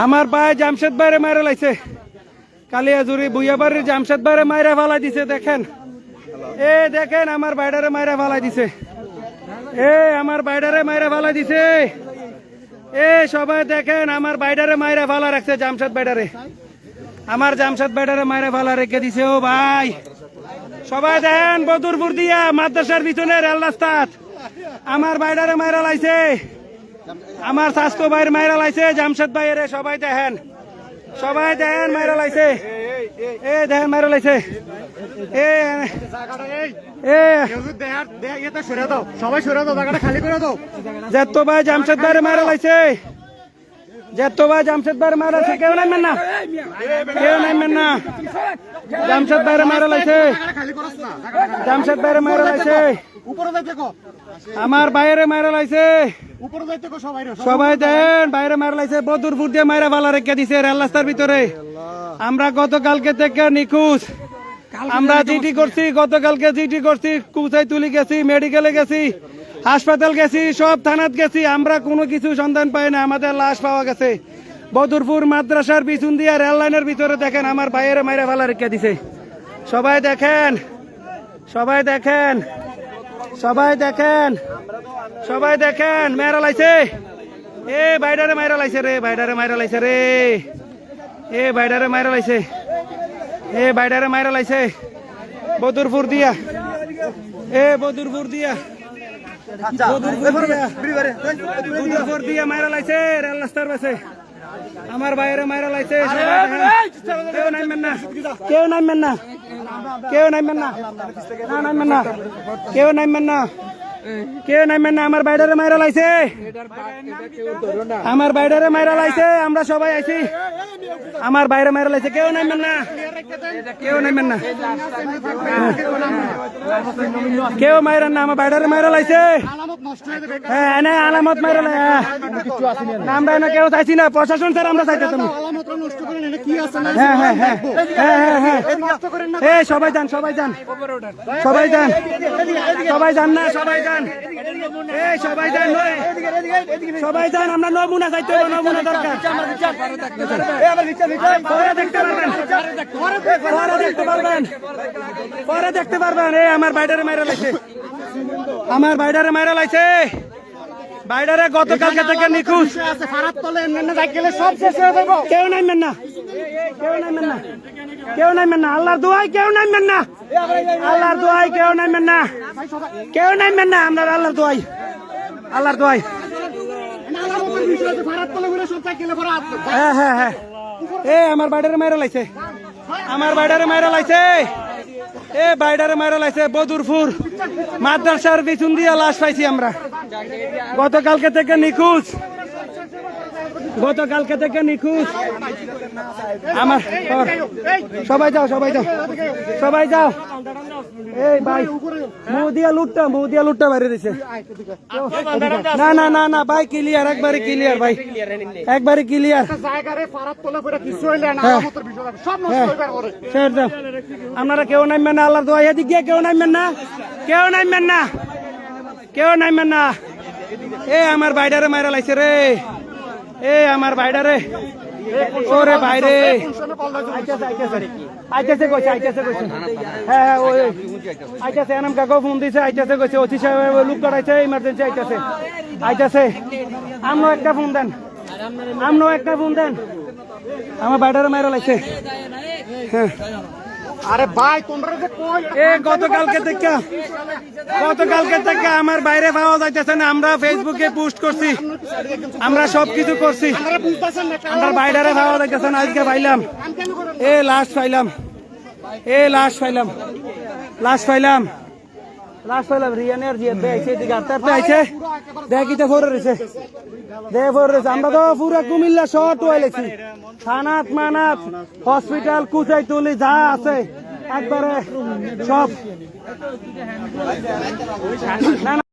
আমার ভাই জামশেদ ভাইরে মারা লাইছে কালিয়াজুরি বুইয়াবাড়ির জামশেদ ভাইরে মাইরা ফালাই দিছে দেখেন দেখেন আমার বাইডারে মাইরা ফালাই দিছে আমার বাইডারে মাইরা ফালাই দিছে সবাই দেখেন আমার বাইডারে মাইরা ফালা রাখছে জামশেদ বাইডারে আমার জামশেদ বাইডারে মাইরা ফালা রেখে দিছে ও ভাই সবাই দেখেন বদরপুর দিয়া মাদ্রাসার পিছনে রেল রাস্তাত আমার বাইডারে মাইরা লাইছে আমার স্বাস্থ্য ভাইয়ের মাইরা লাইছে জামশেদ ভাইয়ের সবাই দেখেন মাইরা লাইছে দেখেন মাইরা লাইছে সবাই সরে দাও জায়গাটা খালি করে দাও যেত ভাই জামশেদ ভাইয়ের মাইরা লাইছে জামশেদ ভাইয়ের মারা লাইছে কেউ নামবেন না জামশেদ ভাইয়ের মারা লাইছে জামশেদ ভাইয়ের মারা লাইছে আমার বাইরে মারা লাইছে সবাই দেন বাইরে মারা লাইছে বদরপুর দিয়ে মাইরা ভালা রেখে দিছে রেল রাস্তার ভিতরে আমরা গতকালকে থেকে নিখোঁজ আমরা চিঠি করছি গতকালকে চিঠি করছি কুচাই তুলি গেছি মেডিকেলে গেছি হাসপাতাল গেছি সব থানাত গেছি আমরা কোনো কিছু সন্ধান পাই না আমাদের লাশ পাওয়া গেছে বদরপুর মাদ্রাসার পিছন দিয়ে রেল লাইনের ভিতরে দেখেন আমার বাইরে মাইরা ভালা রেখে দিছে সবাই দেখেন মেরা লাইছে বাইডারে মাইরা লাইছে রে বাইডারে মাইরা লাইছে বদরপুর দিয়া মাইরা লাইছে রেল রাস্তার পাশে আমার বাইরে মাইরা লাইছে কেউ নামবেন না আমার বাইরে মাইরা লাইছে আমরা সবাই আইছি আমার বাইরে মাইরা লাইছে কেউ নামবেন না কেউ মাইরা না আমার বাইরে মাইরা লাইছে আলামত মাইরা আমরা না কেউ চাইছি না প্রশাসন স্যার আমরা চাইতেছি সবাই যান আমরা নমুনা চাইতে হবে নমুনা দরকার পরে দেখতে পারবেন আমার বাইডারে মাইরা লাইছে বাইডারে গতকালকে থেকে নিখোঁজ কেউ নামবেন না আল্লাহর দোয়াই কেউ নামবেন না আমরা আল্লাহর দোয়াই হ্যাঁ আমার বাইডারে মাইরা লাইছে বদরপুর মাদ্রাসার পিছন দিয়ে লাশ পাইছি আমরা গতকালকে থেকে নিখোঁজ আমার সবাই যাও এই ভাই মুদিয়া লুটটা বাইরে দিছে না ভাই ক্লিয়ার একবারে ক্লিয়ার আপনারা কেউ নামবেন না আল্লাহর দোয়া এদিক দিয়ে কেউ নামবেন না আমার বাইডারে মাইরা লাইছে রে আমার বাইডারে ওরে বাইরে আইতেছে এনাম কাকো ফোন দিছে আইতেছে কইছে অতি সাহেব লোক করাইছে ইমার্জেন্সি আইতেছে আমনো একটা ফোন দেন আমার বাইডারে মাইরা লাইছে আরে ভাই তোমরা যে গতকালকে থেকে আমার বাইরে পাওয়া যাইতেছে না আমরা ফেসবুকে পোস্ট করছি আমরা সবকিছু করছি আমার বাইরে পাওয়া যাইতেছে না আজকে পাইলাম লাশ পাইলাম রিয়ানের জিয়াত আইছে আইছে দেখিতে ফোরে রয়েছে আমরা তো পুরো কুমিল্লা শহর টোয়াইলেছি থানাত মানাত হসপিটাল কুচাই তুলি যা আছে একবারে সব